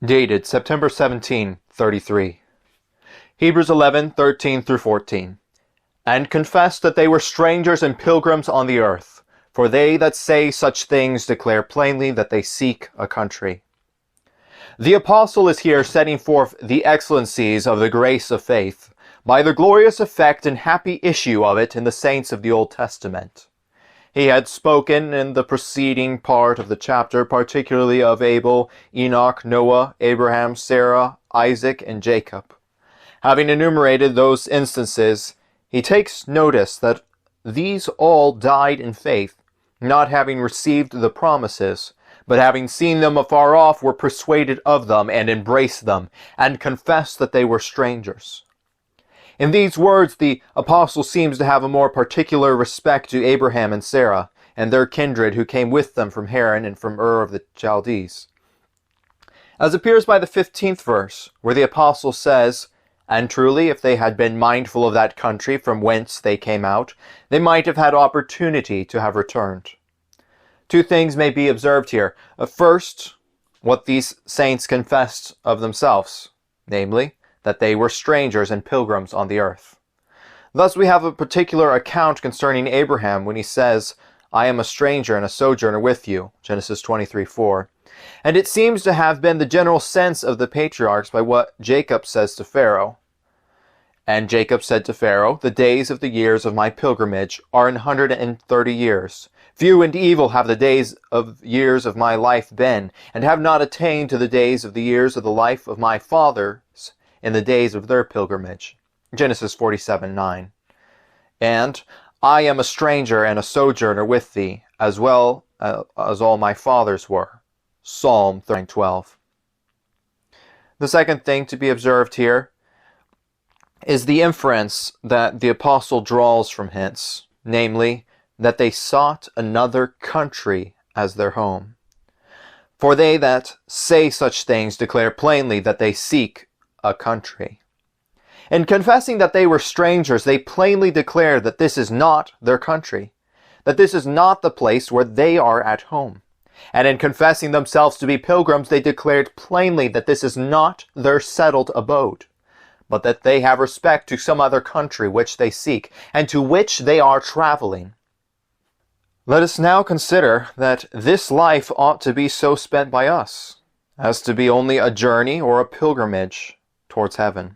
Dated September 17, 33. Hebrews 11, 13 through 14. And confess that they were strangers and pilgrims on the earth, for they that say such things declare plainly that they seek a country. The apostle is here setting forth the excellencies of the grace of faith, by the glorious effect and happy issue of it in the saints of the Old Testament. He had spoken in the preceding part of the chapter particularly of Abel, Enoch, Noah, Abraham, Sarah, Isaac, and Jacob. Having enumerated those instances, he takes notice that these all died in faith, not having received the promises, but having seen them afar off were persuaded of them and embraced them, and confessed that they were strangers. In these words, the apostle seems to have a more particular respect to Abraham and Sarah, and their kindred who came with them from Haran and from Ur of the Chaldees. As appears by the 15th verse, where the apostle says, "And truly, if they had been mindful of that country from whence they came out, they might have had opportunity to have returned." Two things may be observed here. First, what these saints confessed of themselves, namely, that they were strangers and pilgrims on the earth. Thus we have a particular account concerning Abraham when he says, "I am a stranger and a sojourner with you," Genesis 23:4. And it seems to have been the general sense of the patriarchs by what Jacob says to Pharaoh. "And Jacob said to Pharaoh, the days of the years of my pilgrimage are 130 years. Few and evil have the days of years of my life been, and have not attained to the days of the years of the life of my fathers in the days of their pilgrimage." Genesis 47:9. And "I am a stranger and a sojourner with thee, as well as all my fathers were." Psalm 39:12. The second thing to be observed here is the inference that the apostle draws from hence, namely, that they sought another country as their home. For they that say such things declare plainly that they seek a country. In confessing that they were strangers, they plainly declare that this is not their country, that this is not the place where they are at home. And in confessing themselves to be pilgrims, they declared plainly that this is not their settled abode, but that they have respect to some other country which they seek, and to which they are traveling. Let us now consider that this life ought to be so spent by us, as to be only a journey or a pilgrimage towards heaven.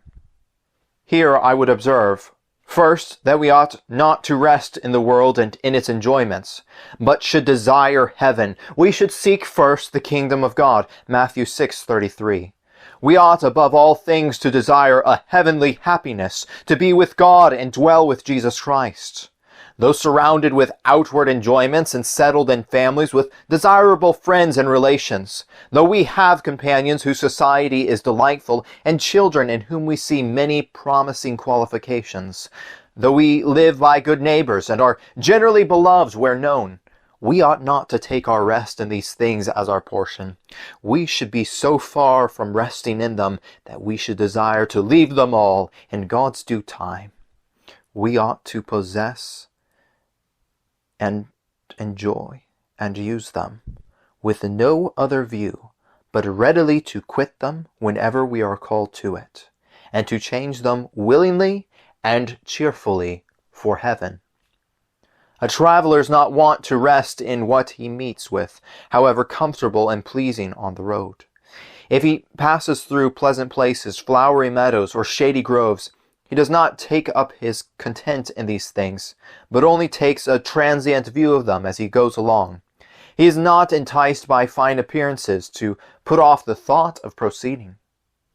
Here I would observe, first, that we ought not to rest in the world and in its enjoyments, but should desire heaven. We should seek first the kingdom of God, Matthew 6:33. We ought above all things to desire a heavenly happiness, to be with God and dwell with Jesus Christ. Though surrounded with outward enjoyments and settled in families with desirable friends and relations, though we have companions whose society is delightful and children in whom we see many promising qualifications, though we live by good neighbors and are generally beloved where known, we ought not to take our rest in these things as our portion. We should be so far from resting in them that we should desire to leave them all in God's due time. We ought to possess and enjoy and use them, with no other view, but readily to quit them whenever we are called to it, and to change them willingly and cheerfully for heaven. A traveler is not wont to rest in what he meets with, however comfortable and pleasing on the road. If he passes through pleasant places, flowery meadows, or shady groves, he does not take up his content in these things, but only takes a transient view of them as he goes along. He is not enticed by fine appearances to put off the thought of proceeding.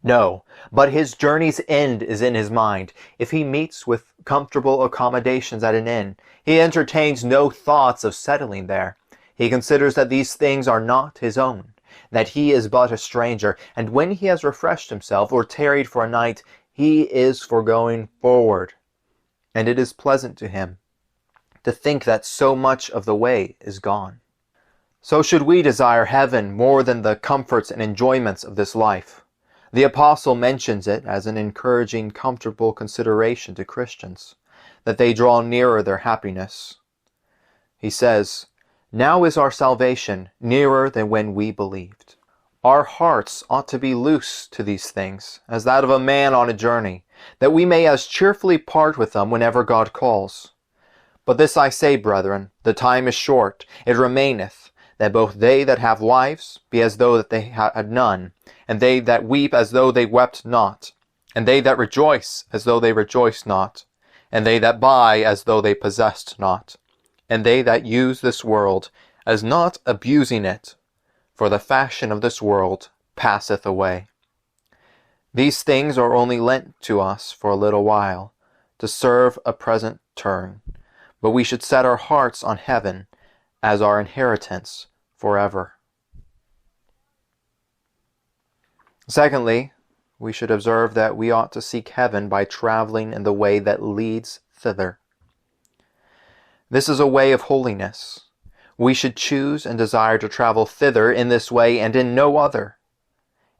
No, but his journey's end is in his mind. If he meets with comfortable accommodations at an inn, he entertains no thoughts of settling there. He considers that these things are not his own, that he is but a stranger, and when he has refreshed himself or tarried for a night, he is for going forward, and it is pleasant to him to think that so much of the way is gone. So should we desire heaven more than the comforts and enjoyments of this life. The apostle mentions it as an encouraging, comfortable consideration to Christians, that they draw nearer their happiness. He says, "Now is our salvation nearer than when we believed." Our hearts ought to be loose to these things, as that of a man on a journey, that we may as cheerfully part with them whenever God calls. But this I say, brethren, the time is short, it remaineth, that both they that have wives be as though that they had none, and they that weep as though they wept not, and they that rejoice as though they rejoiced not, and they that buy as though they possessed not, and they that use this world as not abusing it, for the fashion of this world passeth away. These things are only lent to us for a little while, to serve a present turn, but we should set our hearts on heaven as our inheritance forever. Secondly, we should observe that we ought to seek heaven by traveling in the way that leads thither. This is a way of holiness. We should choose and desire to travel thither in this way and in no other,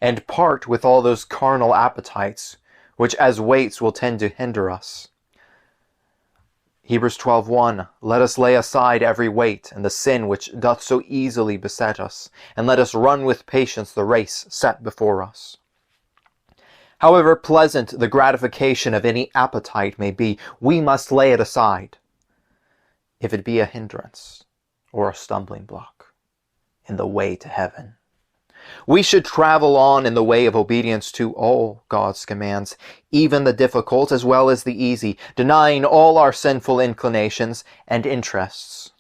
and part with all those carnal appetites, which as weights will tend to hinder us. Hebrews 12:1, Let us lay aside every weight and the sin which doth so easily beset us, and let us run with patience the race set before us. However pleasant the gratification of any appetite may be, we must lay it aside, if it be a hindrance or a stumbling block in the way to heaven. We should travel on in the way of obedience to all God's commands, even the difficult as well as the easy, denying all our sinful inclinations and interests.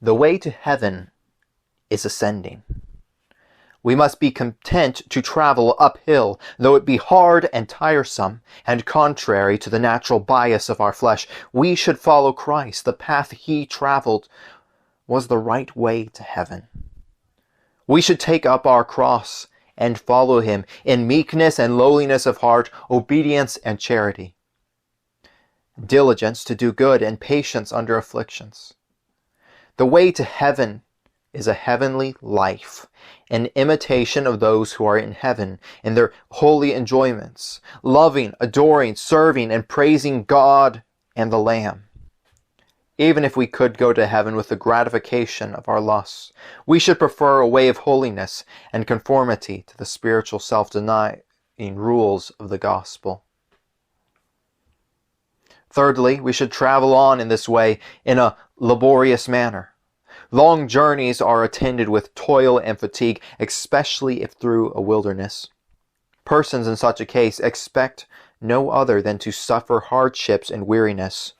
The way to heaven is ascending. We must be content to travel uphill, though it be hard and tiresome, and contrary to the natural bias of our flesh. We should follow Christ. The path he traveled was the right way to heaven. We should take up our cross and follow him in meekness and lowliness of heart, obedience and charity, diligence to do good and patience under afflictions. The way to heaven is a heavenly life, an imitation of those who are in heaven in their holy enjoyments, loving, adoring, serving, and praising God and the Lamb. Even if we could go to heaven with the gratification of our lusts, we should prefer a way of holiness and conformity to the spiritual self-denying rules of the gospel. Thirdly, we should travel on in this way in a laborious manner. Long journeys are attended with toil and fatigue, especially if through a wilderness. Persons in such a case expect no other than to suffer hardships and weariness.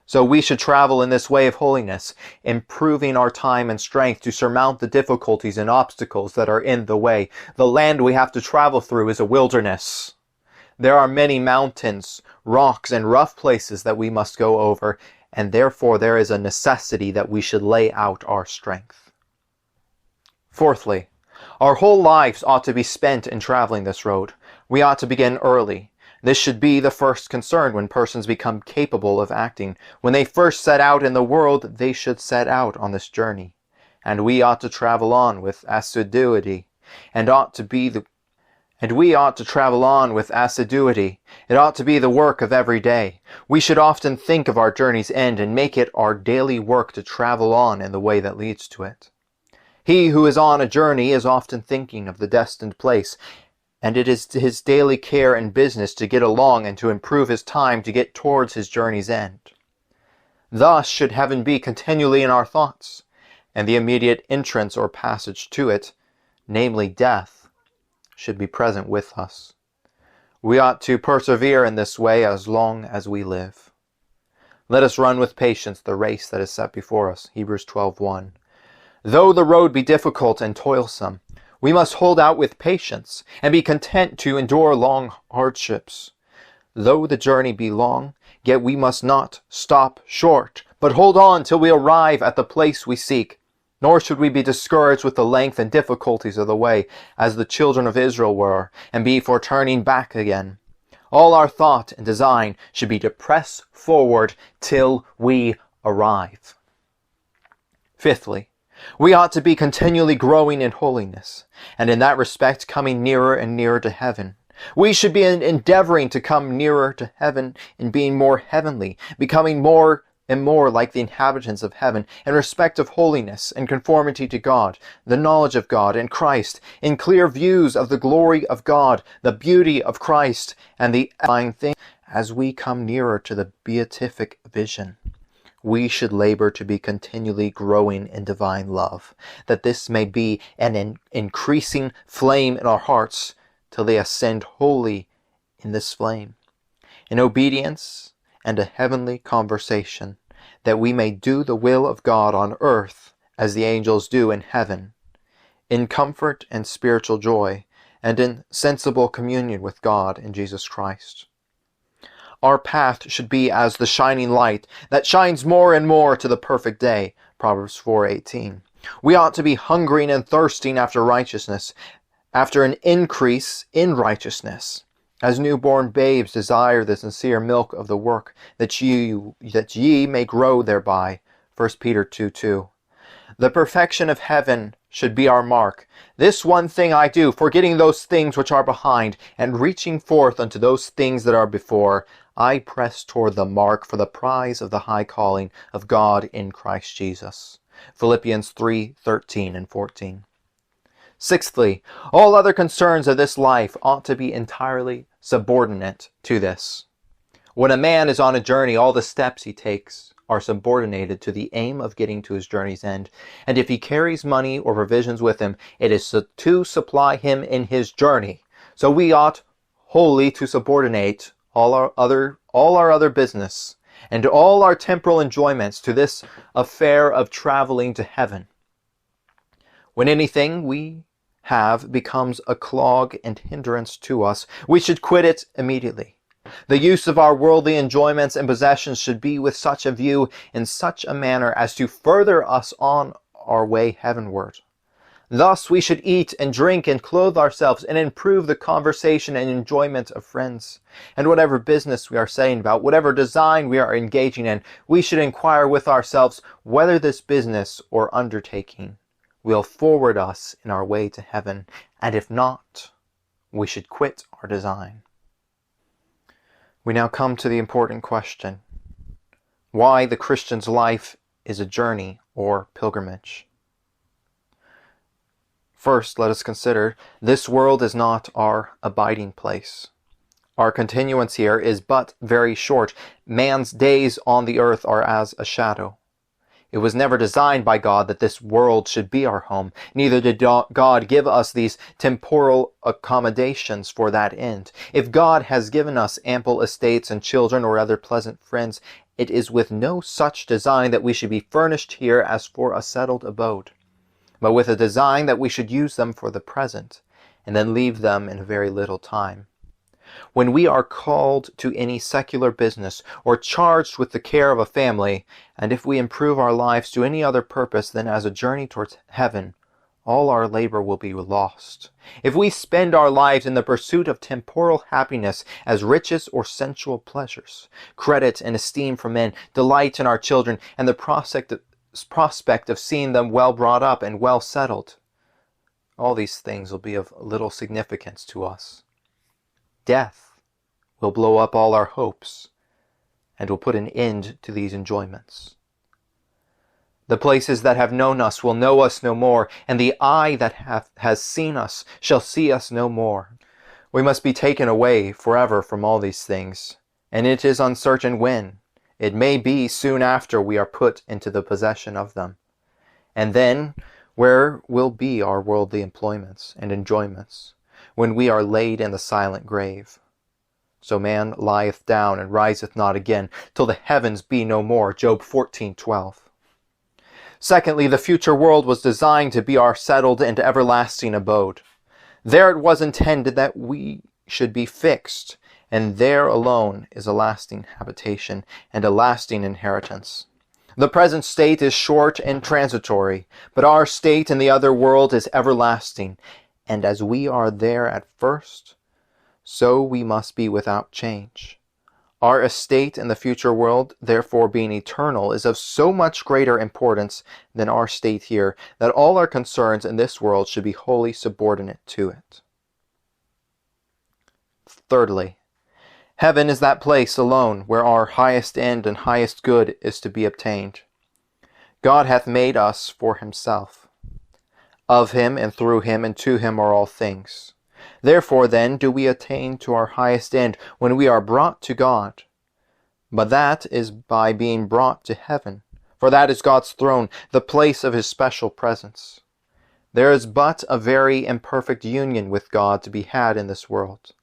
So we should travel in this way of holiness, improving our time and strength to surmount the difficulties and obstacles that are in the way. The land we have to travel through is a wilderness. There are many mountains, rocks, and rough places that we must go over, and therefore there is a necessity that we should lay out our strength. Fourthly, our whole lives ought to be spent in traveling this road. We ought to begin early. This should be the first concern when persons become capable of acting. When they first set out in the world, they should set out on this journey. And we ought to travel on with assiduity, and we ought to travel on with assiduity. It ought to be the work of every day. We should often think of our journey's end and make it our daily work to travel on in the way that leads to it. He who is on a journey is often thinking of the destined place, and it is his daily care and business to get along and to improve his time to get towards his journey's end. Thus should heaven be continually in our thoughts, and the immediate entrance or passage to it, namely death, should be present with us. We ought to persevere in this way as long as we live. Let us run with patience the race that is set before us. Hebrews 12:1. Though the road be difficult and toilsome, we must hold out with patience and be content to endure long hardships. Though the journey be long, yet we must not stop short, but hold on till we arrive at the place we seek. Nor should we be discouraged with the length and difficulties of the way, as the children of Israel were, and be for turning back again. All our thought and design should be to press forward till we arrive. Fifthly, we ought to be continually growing in holiness, and in that respect coming nearer and nearer to heaven. We should be endeavoring to come nearer to heaven in being more heavenly, becoming more and more like the inhabitants of heaven, in respect of holiness and conformity to God, the knowledge of God and Christ, in clear views of the glory of God, the beauty of Christ, and the edifying thing. As we come nearer to the beatific vision, we should labor to be continually growing in divine love, that this may be an increasing flame in our hearts, till they ascend wholly in this flame, in obedience and a heavenly conversation, that we may do the will of God on earth as the angels do in heaven, in comfort and spiritual joy, and in sensible communion with God in Jesus Christ. Our path should be as the shining light that shines more and more to the perfect day, Proverbs 4:18. We ought to be hungering and thirsting after righteousness, after an increase in righteousness, as newborn babes desire the sincere milk of the work, that ye may grow thereby. 1 Peter 2:2. The perfection of heaven should be our mark. This one thing I do, forgetting those things which are behind, and reaching forth unto those things that are before, I press toward the mark for the prize of the high calling of God in Christ Jesus. Philippians 3:13 and 14. Sixthly, all other concerns of this life ought to be entirely subordinate to this. When a man is on a journey, all the steps he takes are subordinated to the aim of getting to his journey's end. And if he carries money or provisions with him, it is to supply him in his journey. So we ought wholly to subordinate all our other business and all our temporal enjoyments to this affair of traveling to heaven. When anything we have becomes a clog and hindrance to us, we should quit it immediately. The use of our worldly enjoyments and possessions should be with such a view, in such a manner as to further us on our way heavenward. Thus we should eat and drink and clothe ourselves and improve the conversation and enjoyment of friends. And whatever business we are setting about, whatever design we are engaging in, we should inquire with ourselves whether this business or undertaking will forward us in our way to heaven, and if not, we should quit our design. We now come to the important question: why the Christian's life is a journey or pilgrimage. First, let us consider this world is not our abiding place. Our continuance here is but very short. Man's days on the earth are as a shadow. It was never designed by God that this world should be our home. Neither did God give us these temporal accommodations for that end. If God has given us ample estates and children or other pleasant friends, it is with no such design that we should be furnished here as for a settled abode, but with a design that we should use them for the present, and then leave them in a very little time. When we are called to any secular business, or charged with the care of a family, and if we improve our lives to any other purpose than as a journey towards heaven, all our labor will be lost. If we spend our lives in the pursuit of temporal happiness, as riches or sensual pleasures, credit and esteem from men, delight in our children, and the prospect of seeing them well brought up and well settled, all these things will be of little significance to us. Death will blow up all our hopes and will put an end to these enjoyments. The places that have known us will know us no more, and the eye that has seen us shall see us no more. We must be taken away forever from all these things, and it is uncertain when. It may be soon after we are put into the possession of them. And then, where will be our worldly employments and enjoyments, when we are laid in the silent grave? So man lieth down and riseth not again, till the heavens be no more. Job 14:12. Secondly, the future world was designed to be our settled and everlasting abode. There it was intended that we should be fixed, and there alone is a lasting habitation and a lasting inheritance. The present state is short and transitory, but our state in the other world is everlasting, and as we are there at first, so we must be without change. Our estate in the future world, therefore, being eternal, is of so much greater importance than our state here, that all our concerns in this world should be wholly subordinate to it. Thirdly, Heaven is that place alone where our highest end and highest good is to be obtained. God hath made us for himself. Of him, and through him, and to him are all things. Therefore then do we attain to our highest end when we are brought to God. But that is by being brought to heaven, for that is God's throne, the place of his special presence. There is but a very imperfect union with God to be had in this world.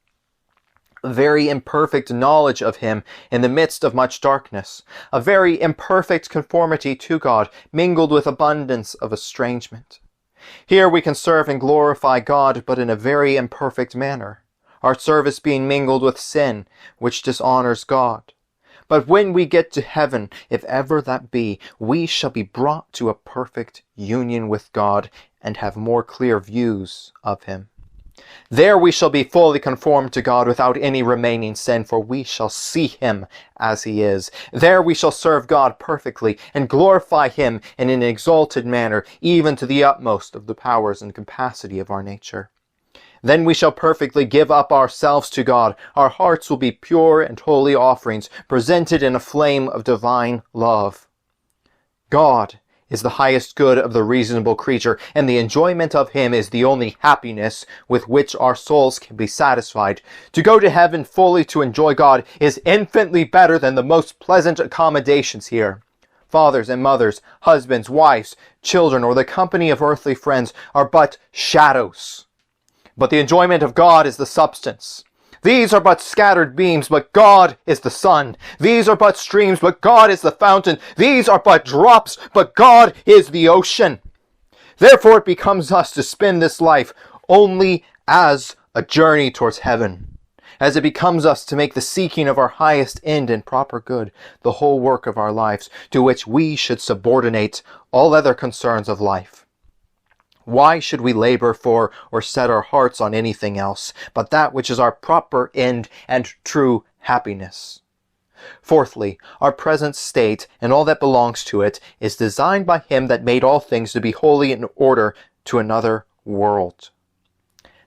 A very imperfect knowledge of him in the midst of much darkness. A very imperfect conformity to God, mingled with abundance of estrangement. Here we can serve and glorify God, but in a very imperfect manner, our service being mingled with sin, which dishonors God. But when we get to heaven, if ever that be, we shall be brought to a perfect union with God, and have more clear views of him. There we shall be fully conformed to God without any remaining sin, for we shall see him as he is. There we shall serve God perfectly, and glorify him in an exalted manner, even to the utmost of the powers and capacity of our nature. Then we shall perfectly give up ourselves to God. Our hearts will be pure and holy offerings, presented in a flame of divine love. God is the highest good of the reasonable creature, and the enjoyment of him is the only happiness with which our souls can be satisfied. To go to heaven fully to enjoy God is infinitely better than the most pleasant accommodations here. Fathers and mothers, husbands, wives, children, or the company of earthly friends are but shadows. But the enjoyment of God is the substance. These are but scattered beams, but God is the sun. These are but streams, but God is the fountain. These are but drops, but God is the ocean. Therefore it becomes us to spend this life only as a journey towards heaven, as it becomes us to make the seeking of our highest end and proper good the whole work of our lives, to which we should subordinate all other concerns of life. Why should we labor for or set our hearts on anything else but that which is our proper end and true happiness? Fourthly, our present state and all that belongs to it is designed by him that made all things to be holy in order to another world.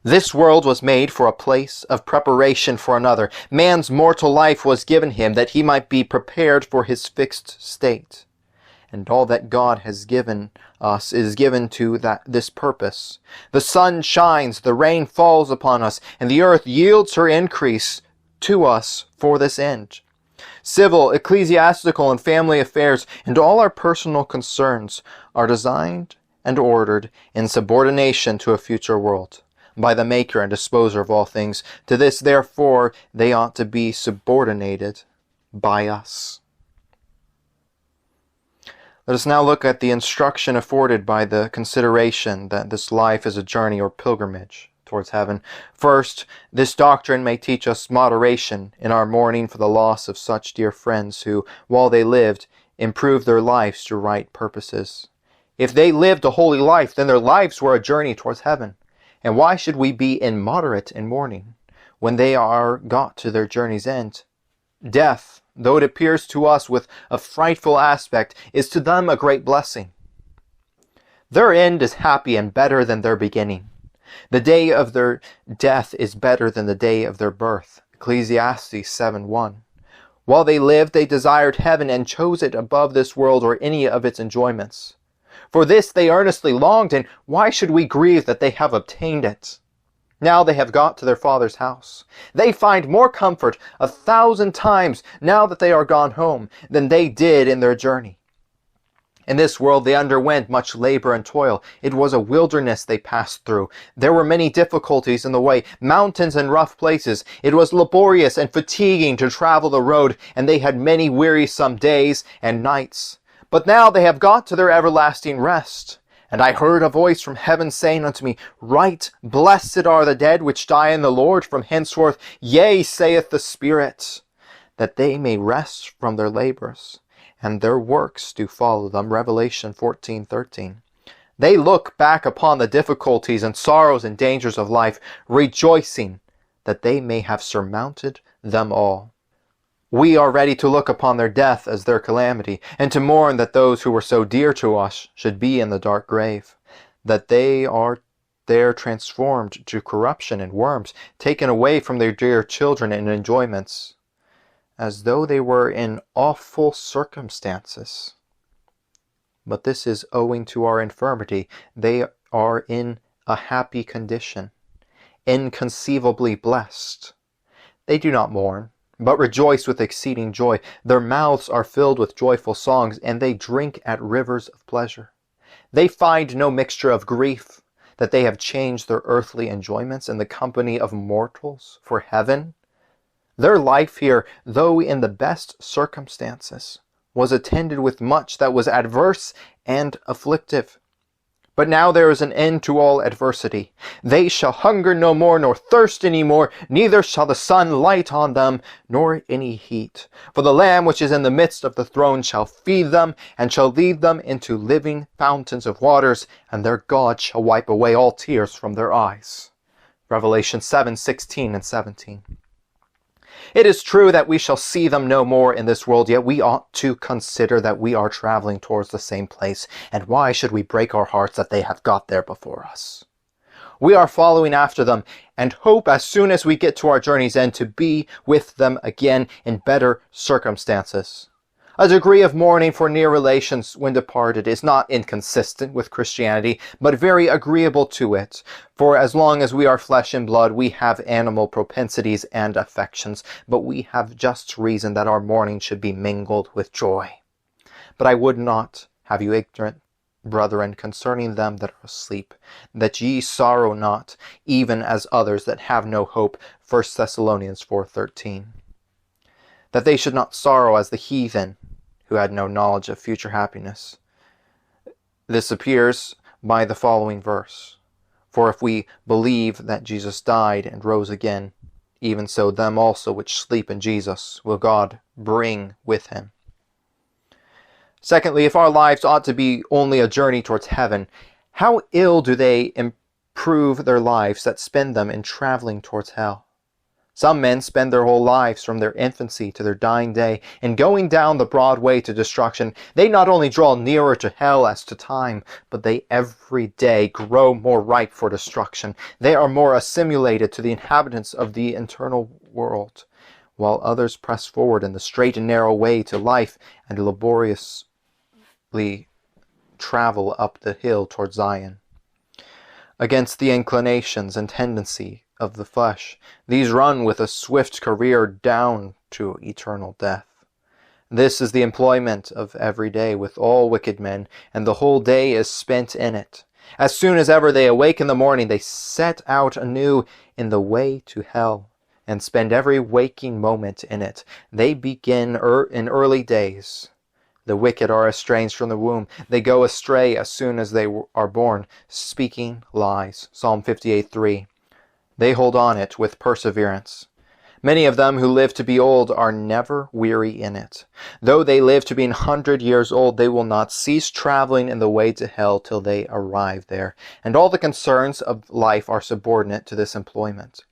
This world was made for a place of preparation for another. Man's mortal life was given him that he might be prepared for his fixed state. And all that God has given us is given to this purpose. The sun shines, the rain falls upon us, and the earth yields her increase to us for this end. Civil, ecclesiastical, and family affairs, and all our personal concerns are designed and ordered in subordination to a future world, by the Maker and Disposer of all things. To this, therefore, they ought to be subordinated by us. Let us now look at the instruction afforded by the consideration that this life is a journey or pilgrimage towards heaven. First, this doctrine may teach us moderation in our mourning for the loss of such dear friends who, while they lived, improved their lives to right purposes. If they lived a holy life, then their lives were a journey towards heaven. And why should we be immoderate in mourning when they are got to their journey's end? Death, though it appears to us with a frightful aspect, is to them a great blessing. Their end is happy and better than their beginning. The day of their death is better than the day of their birth. Ecclesiastes 7:1. While they lived, they desired heaven and chose it above this world or any of its enjoyments. For this they earnestly longed, and why should we grieve that they have obtained it? Now they have got to their Father's house. They find more comfort 1,000 times now that they are gone home than they did in their journey. In this world they underwent much labor and toil. It was a wilderness they passed through. There were many difficulties in the way, mountains and rough places. It was laborious and fatiguing to travel the road, and they had many wearisome days and nights. But now they have got to their everlasting rest. And I heard a voice from heaven saying unto me, Right blessed are the dead which die in the Lord from henceforth. Yea, saith the Spirit, that they may rest from their labors, and their works do follow them. Revelation 14:13. They look back upon the difficulties and sorrows and dangers of life, rejoicing that they may have surmounted them all. We are ready to look upon their death as their calamity, and to mourn that those who were so dear to us should be in the dark grave, that they are there transformed to corruption and worms, taken away from their dear children and enjoyments. as though they were in awful circumstances. But this is owing to our infirmity. They are in a happy condition, inconceivably blessed. They do not mourn, but rejoice with exceeding joy. Their mouths are filled with joyful songs, and they drink at rivers of pleasure. They find no mixture of grief, that they have changed their earthly enjoyments in the company of mortals for heaven. Their life here, though in the best circumstances, was attended with much that was adverse and afflictive. But now there is an end to all adversity. They shall hunger no more, nor thirst any more, neither shall the sun light on them, nor any heat. For the Lamb which is in the midst of the throne shall feed them, and shall lead them into living fountains of waters, and their God shall wipe away all tears from their eyes. Revelation 7:16 and 17. It is true that we shall see them no more in this world, yet we ought to consider that we are traveling towards the same place, and why should we break our hearts that they have got there before us? We are following after them, and hope as soon as we get to our journey's end to be with them again in better circumstances. A degree of mourning for near relations when departed is not inconsistent with Christianity, but very agreeable to it. For as long as we are flesh and blood, we have animal propensities and affections, but we have just reason that our mourning should be mingled with joy. But I would not have you ignorant, brethren, concerning them that are asleep, that ye sorrow not, even as others that have no hope. 1 Thessalonians 4:13. That they should not sorrow as the heathen, who had no knowledge of future happiness. This appears by the following verse. For if we believe that Jesus died and rose again, even so them also which sleep in Jesus will God bring with him. Secondly, if our lives ought to be only a journey towards heaven, how ill do they improve their lives that spend them in traveling towards hell? Some men spend their whole lives from their infancy to their dying day in going down the broad way to destruction. They not only draw nearer to hell as to time, but they every day grow more ripe for destruction. They are more assimilated to the inhabitants of the eternal world, while others press forward in the straight and narrow way to life and laboriously travel up the hill toward Zion. Against the inclinations and tendency of the flesh, these run with a swift career down to eternal death. This is the employment of every day with all wicked men, and the whole day is spent in it. As soon as ever they awake in the morning, they set out anew in the way to hell, and spend every waking moment in it. They begin in early days. The wicked are estranged from the womb. They go astray as soon as they are born, speaking lies. Psalm 58:3. They hold on it with perseverance. Many of them who live to be old are never weary in it. Though they live to be 100 years old, they will not cease traveling in the way to hell till they arrive there. And all the concerns of life are subordinate to this employment.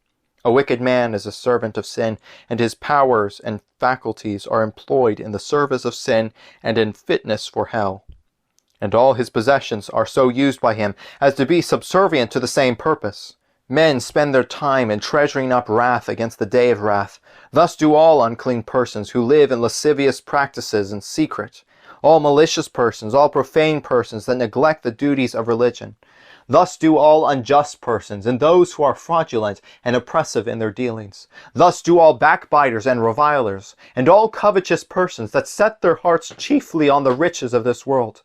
A wicked man is a servant of sin, and his powers and faculties are employed in the service of sin and in fitness for hell. And all his possessions are so used by him as to be subservient to the same purpose. Men spend their time in treasuring up wrath against the day of wrath. Thus do all unclean persons who live in lascivious practices in secret, all malicious persons, all profane persons that neglect the duties of religion. Thus do all unjust persons, and those who are fraudulent and oppressive in their dealings. Thus do all backbiters and revilers, and all covetous persons that set their hearts chiefly on the riches of this world.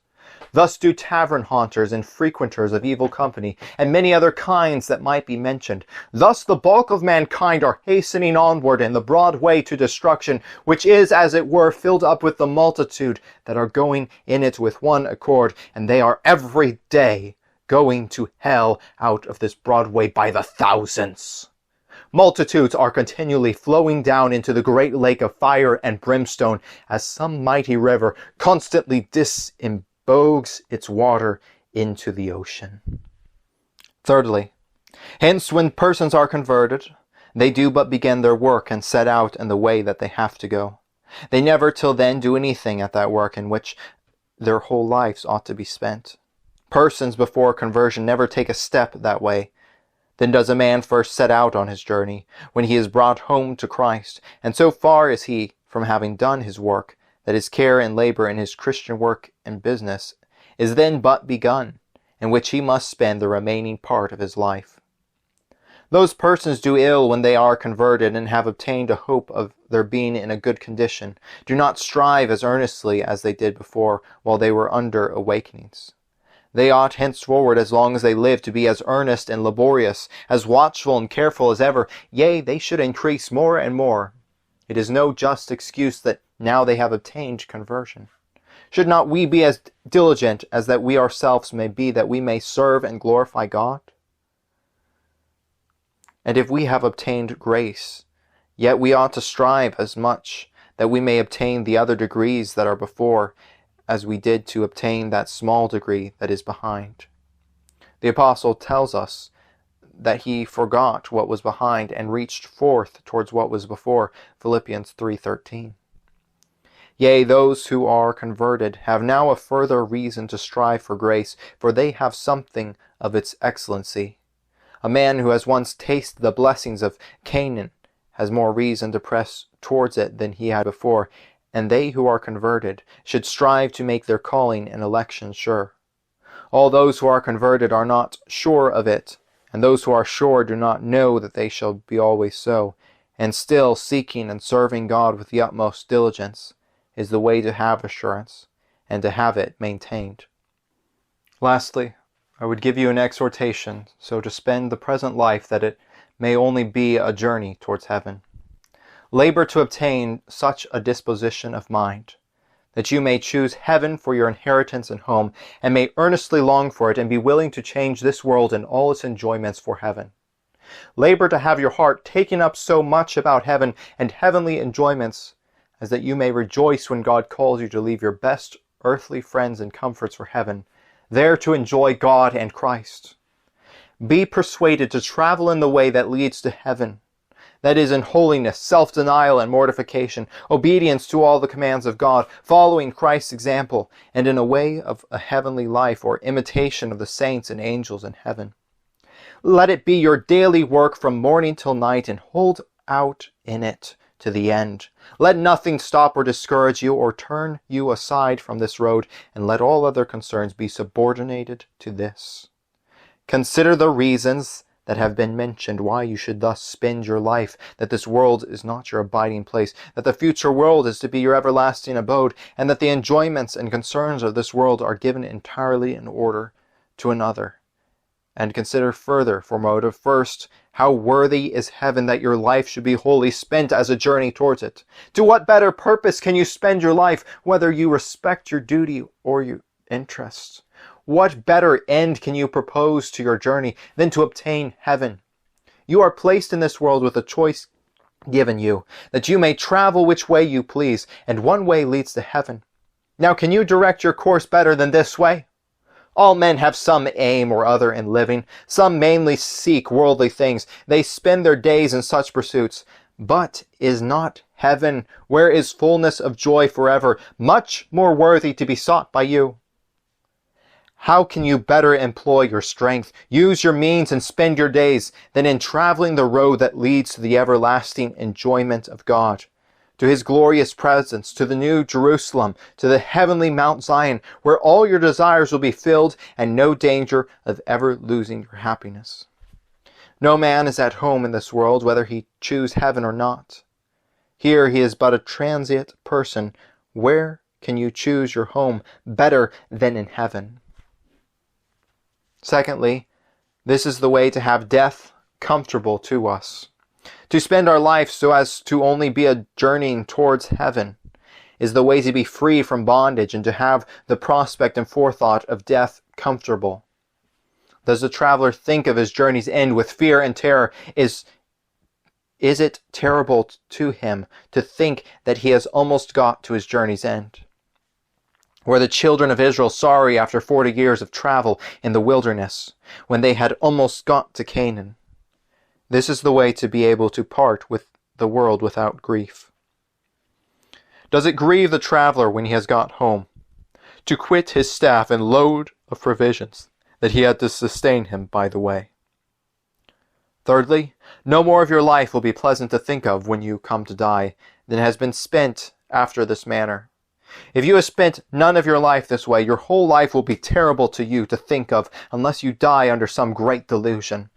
Thus do tavern haunters and frequenters of evil company, and many other kinds that might be mentioned. Thus the bulk of mankind are hastening onward in the broad way to destruction, which is, as it were, filled up with the multitude that are going in it with one accord, and they are every day going to hell out of this broad way by the thousands. Multitudes are continually flowing down into the great lake of fire and brimstone, as some mighty river constantly bogs its water into the ocean. Thirdly, hence when persons are converted, they do but begin their work and set out in the way that they have to go. They never till then do anything at that work in which their whole lives ought to be spent. Persons before conversion never take a step that way. Then does a man first set out on his journey, when he is brought home to Christ, and so far is he from having done his work, that his care and labor in his Christian work and business is then but begun, in which he must spend the remaining part of his life. Those persons do ill when they are converted and have obtained a hope of their being in a good condition, do not strive as earnestly as they did before while they were under awakenings. They ought henceforward, as long as they live, to be as earnest and laborious, as watchful and careful as ever. Yea, they should increase more and more. It is no just excuse that now they have obtained conversion. Should not we be as diligent as that we ourselves may be, that we may serve and glorify God? And if we have obtained grace, yet we ought to strive as much, that we may obtain the other degrees that are before, as we did to obtain that small degree that is behind. The apostle tells us that he forgot what was behind and reached forth towards what was before, Philippians 3:13. Yea, those who are converted have now a further reason to strive for grace, for they have something of its excellency. A man who has once tasted the blessings of Canaan has more reason to press towards it than he had before, and they who are converted should strive to make their calling and election sure. All those who are converted are not sure of it, and those who are sure do not know that they shall be always so, and still seeking and serving God with the utmost diligence is the way to have assurance, and to have it maintained. Lastly, I would give you an exhortation, so to spend the present life that it may only be a journey towards heaven. Labor to obtain such a disposition of mind, that you may choose heaven for your inheritance and home, and may earnestly long for it, and be willing to change this world and all its enjoyments for heaven. Labor to have your heart taken up so much about heaven and heavenly enjoyments, as that you may rejoice when God calls you to leave your best earthly friends and comforts for heaven, there to enjoy God and Christ. Be persuaded to travel in the way that leads to heaven, that is, in holiness, self-denial, and mortification, obedience to all the commands of God, following Christ's example, and in a way of a heavenly life, or imitation of the saints and angels in heaven. Let it be your daily work from morning till night, and hold out in it to the end. Let nothing stop or discourage you, or turn you aside from this road, and let all other concerns be subordinated to this. Consider the reasons that have been mentioned why you should thus spend your life, that this world is not your abiding place, that the future world is to be your everlasting abode, and that the enjoyments and concerns of this world are given entirely in order to another. And consider further, for motive first, how worthy is heaven that your life should be wholly spent as a journey towards it. To what better purpose can you spend your life, whether you respect your duty or your interest? What better end can you propose to your journey than to obtain heaven? You are placed in this world with a choice given you, that you may travel which way you please, and one way leads to heaven. Now, can you direct your course better than this way? All men have some aim or other in living. Some mainly seek worldly things. They spend their days in such pursuits. But is not heaven, where is fullness of joy forever, much more worthy to be sought by you? How can you better employ your strength, use your means, and spend your days than in traveling the road that leads to the everlasting enjoyment of God, to his glorious presence, to the new Jerusalem, to the heavenly Mount Zion, where all your desires will be filled and no danger of ever losing your happiness? No man is at home in this world, whether he choose heaven or not. Here he is but a transient person. Where can you choose your home better than in heaven? Secondly, this is the way to have death comfortable to us. To spend our life so as to only be a journeying towards heaven is the way to be free from bondage and to have the prospect and forethought of death comfortable. Does the traveler think of his journey's end with fear and terror? Is it terrible to him to think that he has almost got to his journey's end? Were the children of Israel sorry after 40 years of travel in the wilderness, when they had almost got to Canaan? This is the way to be able to part with the world without grief. Does it grieve the traveler when he has got home, to quit his staff and load of provisions that he had to sustain him by the way? Thirdly, no more of your life will be pleasant to think of when you come to die than has been spent after this manner. If you have spent none of your life this way, your whole life will be terrible to you to think of unless you die under some great delusion.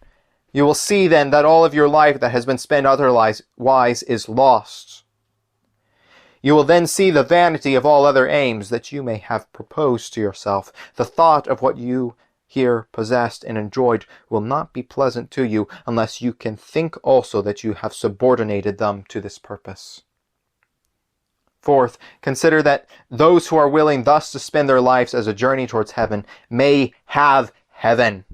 You will see then that all of your life that has been spent otherwise is lost. You will then see the vanity of all other aims that you may have proposed to yourself. The thought of what you here possessed and enjoyed will not be pleasant to you unless you can think also that you have subordinated them to this purpose. Fourth, consider that those who are willing thus to spend their lives as a journey towards heaven may have heaven.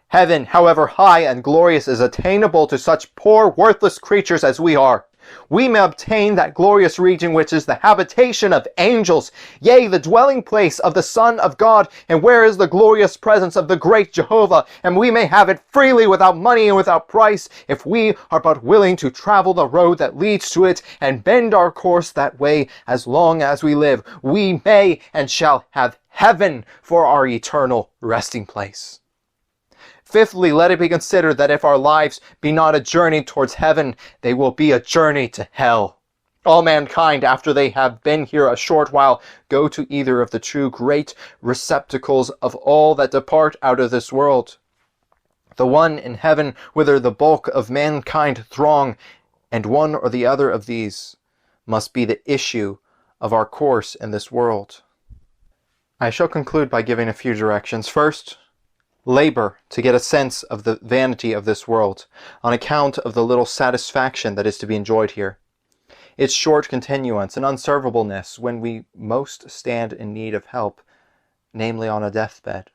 Heaven, however high and glorious, is attainable to such poor, worthless creatures as we are. We may obtain that glorious region which is the habitation of angels, yea, the dwelling place of the Son of God, and where is the glorious presence of the great Jehovah, and we may have it freely without money and without price, if we are but willing to travel the road that leads to it, and bend our course that way as long as we live. We may and shall have heaven for our eternal resting place. Fifthly, let it be considered that if our lives be not a journey towards heaven, they will be a journey to hell. All mankind, after they have been here a short while, go to either of the two great receptacles of all that depart out of this world. The one in heaven, whither the bulk of mankind throng, and one or the other of these must be the issue of our course in this world. I shall conclude by giving a few directions. First, labor to get a sense of the vanity of this world, on account of the little satisfaction that is to be enjoyed here, its short continuance and unservableness when we most stand in need of help, namely on a deathbed.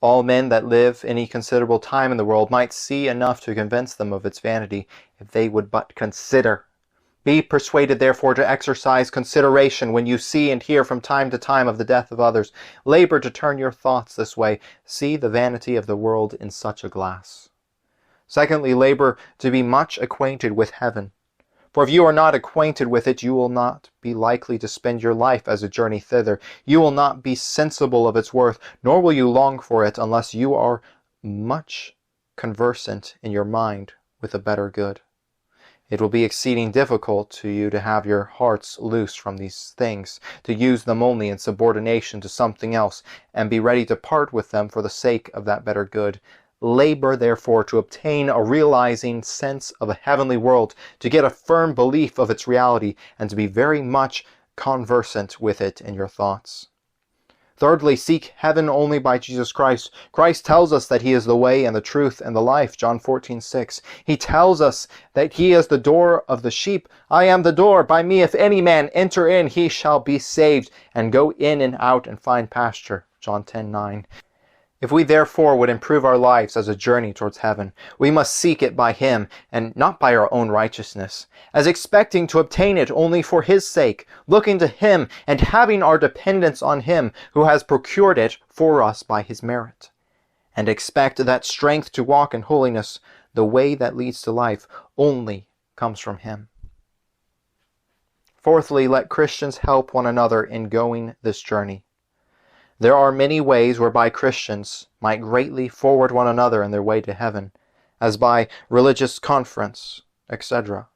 All men that live any considerable time in the world might see enough to convince them of its vanity, if they would but consider. Be persuaded, therefore, to exercise consideration when you see and hear from time to time of the death of others. Labor to turn your thoughts this way. See the vanity of the world in such a glass. Secondly, labor to be much acquainted with heaven. For if you are not acquainted with it, you will not be likely to spend your life as a journey thither. You will not be sensible of its worth, nor will you long for it unless you are much conversant in your mind with a better good. It will be exceeding difficult to you to have your hearts loose from these things, to use them only in subordination to something else, and be ready to part with them for the sake of that better good. Labor, therefore, to obtain a realizing sense of a heavenly world, to get a firm belief of its reality, and to be very much conversant with it in your thoughts. Thirdly, seek heaven only by Jesus Christ. Christ tells us that he is the way and the truth and the life, John 14:6. He tells us that he is the door of the sheep. I am the door. By me, if any man enter in, he shall be saved, and go in and out and find pasture, John 10:9. If we therefore would improve our lives as a journey towards heaven, we must seek it by him, and not by our own righteousness, as expecting to obtain it only for his sake, looking to him and having our dependence on him who has procured it for us by his merit, and expect that strength to walk in holiness, the way that leads to life, only comes from him. Fourthly, let Christians help one another in going this journey. There are many ways whereby Christians might greatly forward one another in their way to heaven, as by religious conference, etc.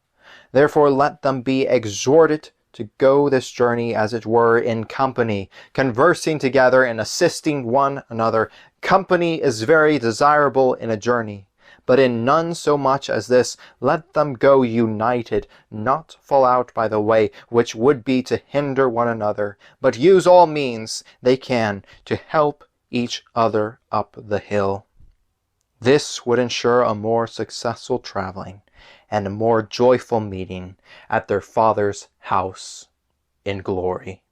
Therefore let them be exhorted to go this journey, as it were, in company, conversing together and assisting one another. Company is very desirable in a journey, but in none so much as this. Let them go united, not fall out by the way, which would be to hinder one another, but use all means they can to help each other up the hill. This would ensure a more successful traveling and a more joyful meeting at their Father's house in glory.